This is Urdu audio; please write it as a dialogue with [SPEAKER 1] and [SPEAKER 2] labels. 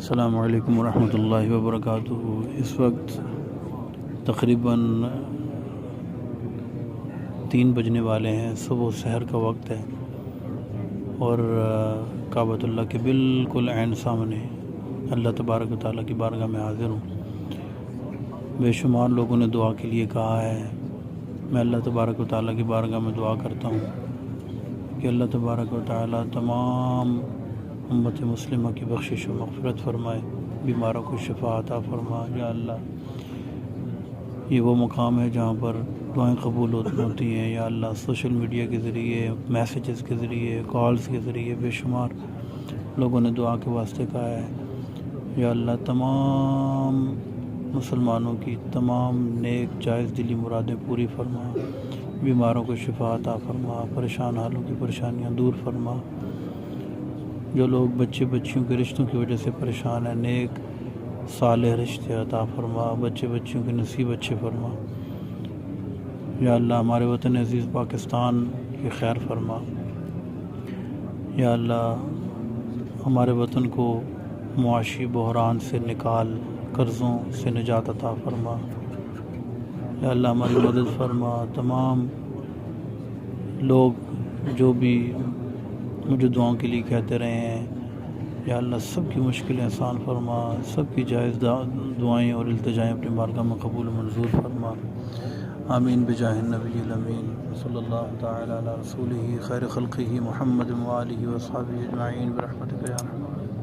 [SPEAKER 1] السلام علیکم ورحمۃ اللہ وبرکاتہ۔ اس وقت تقریباً 3 بجنے والے ہیں، صبح و سحر کا وقت ہے، اور کعبۃ اللہ کے بالکل عین سامنے اللہ تبارک و تعالیٰ کی بارگاہ میں حاضر ہوں۔ بے شمار لوگوں نے دعا کے لیے کہا ہے، میں اللہ تبارک و تعالیٰ کی بارگاہ میں دعا کرتا ہوں کہ اللہ تبارک و تعالیٰ تمام امت مسلمہ کی بخشش و مغفرت فرمائے، بیماروں کو شفا عطا فرما۔ یا اللہ، یہ وہ مقام ہے جہاں پر دعائیں قبول ہوتی ہیں۔ یا اللہ، سوشل میڈیا کے ذریعے، میسیجز کے ذریعے، کالز کے ذریعے بے شمار لوگوں نے دعا کے واسطے کہا ہے۔ یا اللہ، تمام مسلمانوں کی تمام نیک جائز دلی مرادیں پوری فرما، بیماروں کو شفا عطا فرما، پریشان حالوں کی پریشانیاں دور فرما۔ جو لوگ بچیوں کے رشتوں کی وجہ سے پریشان ہیں، نیک صالح رشتے عطا فرما، بچیوں کے نصیب اچھے فرما۔ یا اللہ، ہمارے وطن عزیز پاکستان کی خیر فرما۔ یا اللہ، ہمارے وطن کو معاشی بحران سے نکال، قرضوں سے نجات عطا فرما۔ یا اللہ، ہماری مدد فرما۔ تمام لوگ جو بھی مجھے دعاؤں کے لیے کہتے رہے ہیں، یا اللہ سب کی مشکلیں آسان فرما، سب کی جائز دعائیں اور التجائیں اپنی بارگاہ میں قبول و منظور فرما۔ آمین بجاہ النبی الامین، صلی اللہ تعالی علی رسولہ خیر خلقہ محمد و آلہ و اصحابہ اجمعین برحمتک یا ارحم الراحمین۔